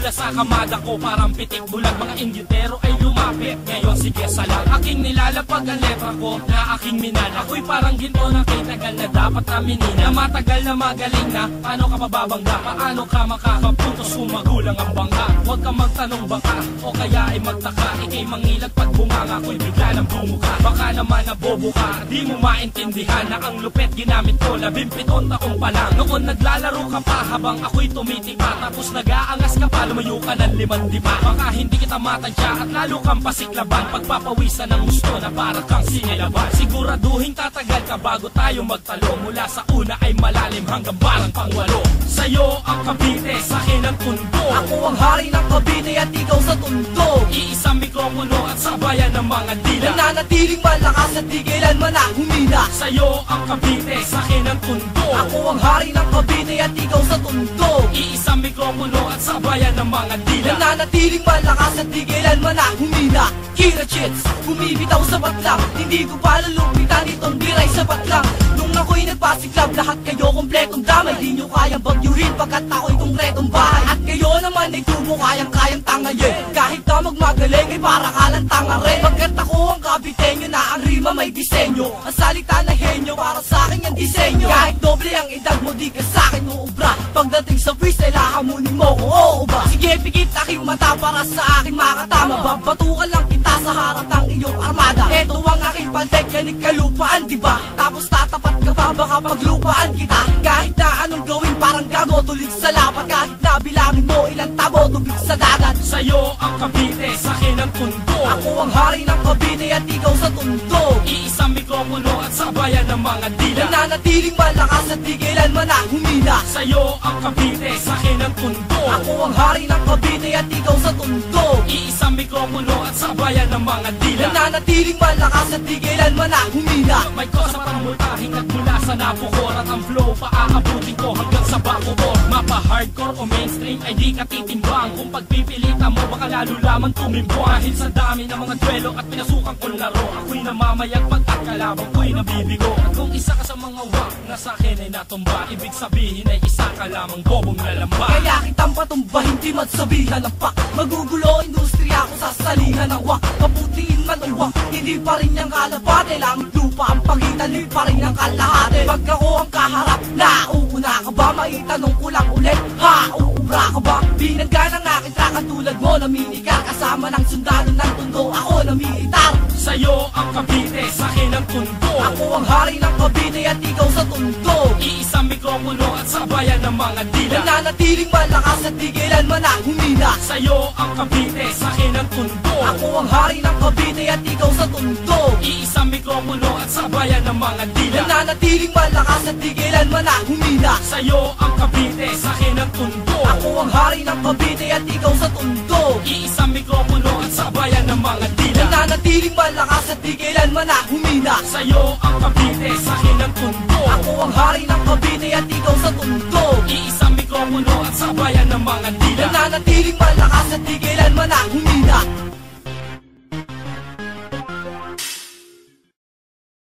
Mula sa kamada ko parang pitik bulag, mga indyutero ay lumapit. Ngayon sige salang aking nilalapag ang letra ko na aking minana. Ako'y parang ginto na kay tagal na dapat aminin na matagal na magaling na. Paano ka mababangga? Paano ka makakapuntos kung magulang ang bangka? Huwag ka magtanong baka o kaya ay magtaka. Ika'y mangilag pag bunganga ko'y bigla ng bumuka. Baka naman nabobo ka, di mo maintindihan na ang lupet ginamit ko 17 taong pa lang. Noon naglalaro ka pa habang ako'y tumitika, tapos nag-aangas ka pa, lumayo ka ng 5 diba? Baka hindi kita matansya at lalo kang pasiklaban, pagpapawisan ng gusto na para kang sinilaban. Siguraduhin tatagal ka bago tayo magtalo, mula sa una ay malalim hanggang barang pangwalo. Sa'yo ang Cavite, sa'kin ang Tondo. Ako ang hari ng Cavite at ikaw sa Tondo. Iisang mikropono at sabayan ng mga dila, nananatiling malakas at di kailanman na humina. Sa'yo ang Cavite, sa'kin ang Tondo. Ako ang hari ng Cavite at ikaw sa Tondo. Iisang mikropono at sabayan ng mga dila, nananatiling malakas at di kailanman na humina. Kira chits, bumibitaw sa batlang, hindi ko pa lalupitan itong biray sapat lang. Nung ako'y nagpasiklab, lahat kayo kompletong damay. Di nyo kayang bagyuhin pagkat ako'y konkretong bahay. At kayo naman ay tubo kayang-kayang tangayin. Kahit na magmagaling ay para kalang tanga rin. Pagkat ako ang Caviteño na ang rima may disenyo, ang salita na henyo para sa akin ang disenyo. Kahit doble ang edad mo di ka sa akin uubra, pagdating sa freestyle hahamunin mo kung oo ba. Sige pikit aking mata para sa aking makatama, babatukan lang kita sa harap ng iyong armada. Eto ang aking pantek, yanig kalupaan diba? Tapos tatapat ka pa baka paglupaan kita. Kahit na anong gawin parang gago tulig sa lapat, kahit na bilangin mo ilang tabo tubig sa dagat. Sa'yo ang Cavite, sa'kin ang Tondo. Ako ang hari ng Cavite at ikaw sa Tondo. Iisang mikropono at sabayan ng mga dila, nananatiling malakas at di kailanman na humina. Sa'yo ang Cavite, sa'kin ang Tondo. Ako ang hari ng Cavite at ikaw sa Tondo. Iisang mikropono at sabayan ng mga dila, nananatiling malakas at di kailanman na humina. may kosa pang multahin at mula sa napukor, at ang flow paaabutin ko hanggang sa bakubor. Mapa hardcore o mainstream ay di ka titimbang, kung pagpipilitan mo baka lalo lamang tumimbo. Dahil sa dami ng mga duelo at pinasukan kong laro, ako'y namamayag pagkat kalabang ko'y nabibigo. At kung isa ka sa mga wak na sa'kin ay natumba, ibig sabihin ay isa ka lamang bobong lalamba. Kaya kitang patumba, hindi magsabihan ng pak. Magugulo industriya ko sa salihan ng wak. Maputiin man ang wak, hindi pa rin niyang kalapate. Langit lupa ang pagitan, hindi pa rin ang kalahati. Pag ako ang kaharap, nauuna ka ba? Maitanong ko lang ulit, ha? Uubra ka ba? Binangga ng aking trakan tulad mo na minikar, kasama ng sundalo ng Tondo, ako na militar. Sa'yo ang Cavite, sa'kin ang Tondo. Ako ang hari ng Cavite at ikaw sa Tondo. Iisang mikropono at sabayan ng mga dila, nananatiling malakas at di kailanman na humina. Sa'yo ang Cavite, sa'kin ang Tondo. Ako ang hari ng Cavite at ikaw sa Tondo. Iisang mikropono at sabayan ng mga dila, nananatiling malakas at di kailanman na humina. Sa'yo ang Cavite, sa'kin ang Tondo. Ako ang hari ng Cavite at ikaw sa Tondo. Iisang mikropono at sabayan ng mga dila, nananatiling malakas at di kailanman na humina. Sa'yo ang Cavite, sa'kin ang Tondo. Ako ang hari ng Cavite at ikaw sa Tondo. Iisang mikropono at sabayan ng mga dila, nananatiling malakas at di kailanman na humina.